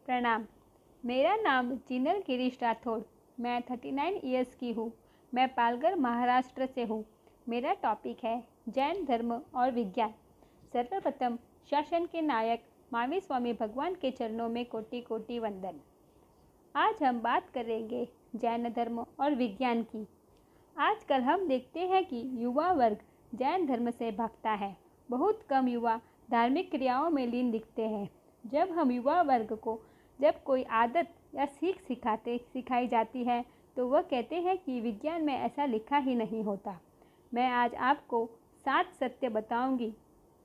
प्रणाम। मेरा नाम जिनल गिरीश राठौड़। मैं 39 ईयर्स की हूँ। मैं पालघर महाराष्ट्र से हूँ। मेरा टॉपिक है जैन धर्म और विज्ञान। सर्वप्रथम शासन के नायक महावीर स्वामी भगवान के चरणों में कोटि कोटि वंदन। आज हम बात करेंगे जैन धर्म और विज्ञान की। आजकल हम देखते हैं कि युवा वर्ग जैन धर्म से भागता है। बहुत कम युवा धार्मिक क्रियाओं में लीन दिखते हैं। जब हम युवा वर्ग को जब कोई आदत या सीख सिखाई जाती है तो वह कहते हैं कि विज्ञान में ऐसा लिखा ही नहीं होता। मैं आज आपको 7 सत्य बताऊंगी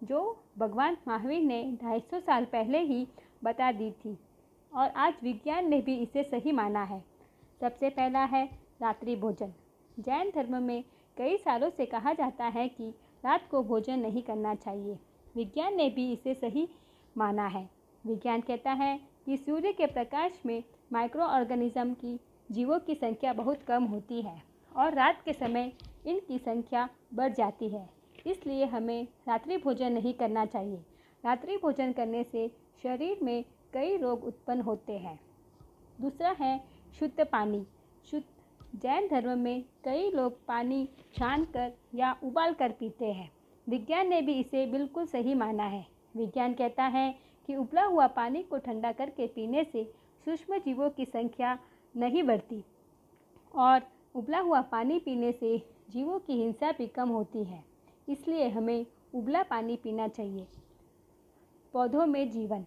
जो भगवान महावीर ने 250 साल पहले ही बता दी थी और आज विज्ञान ने भी इसे सही माना है। सबसे पहला है रात्रि भोजन। जैन धर्म में कई सालों से कहा जाता है कि रात को भोजन नहीं करना चाहिए। विज्ञान ने भी इसे सही माना है। विज्ञान कहता है कि सूर्य के प्रकाश में माइक्रो ऑर्गेनिज्म की जीवों की संख्या बहुत कम होती है और रात के समय इनकी संख्या बढ़ जाती है। इसलिए हमें रात्रि भोजन नहीं करना चाहिए। रात्रि भोजन करने से शरीर में कई रोग उत्पन्न होते हैं। दूसरा है शुद्ध पानी। जैन धर्म में कई लोग पानी छान कर या उबाल कर पीते हैं। विज्ञान ने भी इसे बिल्कुल सही माना है। विज्ञान कहता है कि उबला हुआ पानी को ठंडा करके पीने से सूक्ष्म जीवों की संख्या नहीं बढ़ती और उबला हुआ पानी पीने से जीवों की हिंसा भी कम होती है। इसलिए हमें उबला पानी पीना चाहिए। पौधों में जीवन।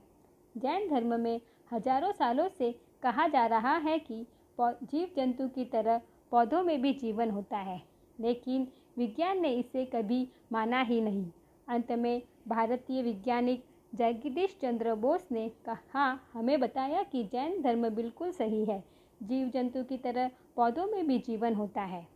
जैन धर्म में हजारों सालों से कहा जा रहा है कि जीव जंतु की तरह पौधों में भी जीवन होता है, लेकिन विज्ञान ने इसे कभी माना ही नहीं। अंत में भारतीय वैज्ञानिक जगदीश चंद्र बोस ने हमें बताया कि जैन धर्म बिल्कुल सही है। जीव जंतु की तरह पौधों में भी जीवन होता है।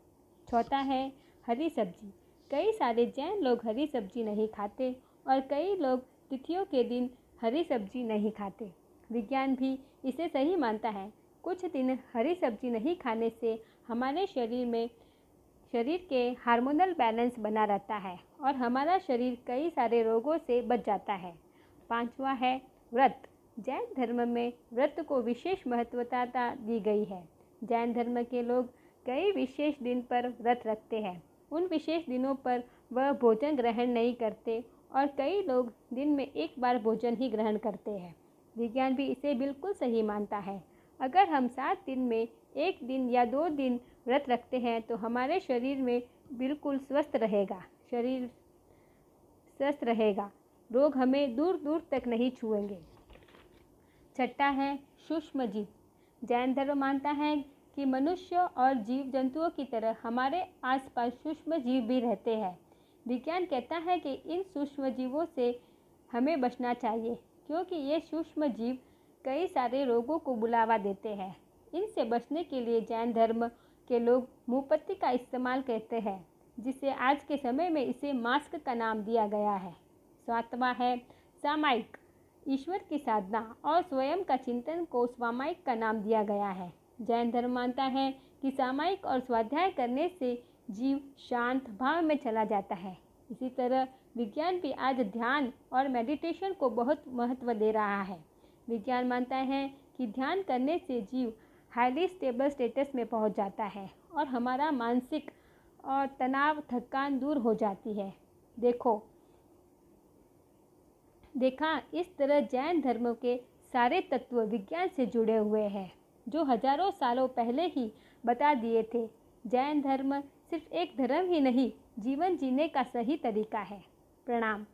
चौथा है हरी सब्जी। कई सारे जैन लोग हरी सब्जी नहीं खाते और कई लोग तिथियों के दिन हरी सब्जी नहीं खाते। विज्ञान भी इसे सही मानता है। कुछ दिन हरी सब्जी नहीं खाने से हमारे शरीर के हार्मोनल बैलेंस बना रहता है और हमारा शरीर कई सारे रोगों से बच जाता है। पांचवा है व्रत। जैन धर्म में व्रत को विशेष महत्वता दी गई है। जैन धर्म के लोग कई विशेष दिन पर व्रत रखते हैं। उन विशेष दिनों पर वह भोजन ग्रहण नहीं करते और कई लोग दिन में एक बार भोजन ही ग्रहण करते हैं। विज्ञान भी इसे बिल्कुल सही मानता है। अगर हम 7 दिन में 1 दिन या 2 दिन व्रत रखते हैं तो हमारे शरीर में बिल्कुल स्वस्थ रहेगा। रोग हमें दूर दूर तक नहीं छुएंगे। छठा है सूक्ष्म जीव। जैन धर्म मानता है कि मनुष्य और जीव जंतुओं की तरह हमारे आसपास सूक्ष्म जीव भी रहते हैं। विज्ञान कहता है कि इन सूक्ष्म जीवों से हमें बचना चाहिए क्योंकि ये सूक्ष्म जीव कई सारे रोगों को बुलावा देते हैं। इनसे बचने के लिए जैन धर्म के लोग मुंहपत्ती का इस्तेमाल करते हैं, जिसे आज के समय में इसे मास्क का नाम दिया गया है। 7वां है सामायिक। ईश्वर की साधना और स्वयं का चिंतन को सामायिक का नाम दिया गया है। जैन धर्म मानता है कि सामायिक और स्वाध्याय करने से जीव शांत भाव में चला जाता है। इसी तरह विज्ञान भी आज ध्यान और मेडिटेशन को बहुत महत्व दे रहा है। विज्ञान मानता है कि ध्यान करने से जीव हाईली स्टेबल स्टेटस में पहुंच जाता है और हमारा मानसिक और तनाव थकान दूर हो जाती है। देखा इस तरह जैन धर्म के सारे तत्व विज्ञान से जुड़े हुए हैं जो हजारों सालों पहले ही बता दिए थे। जैन धर्म सिर्फ एक धर्म ही नहीं, जीवन जीने का सही तरीका है। प्रणाम।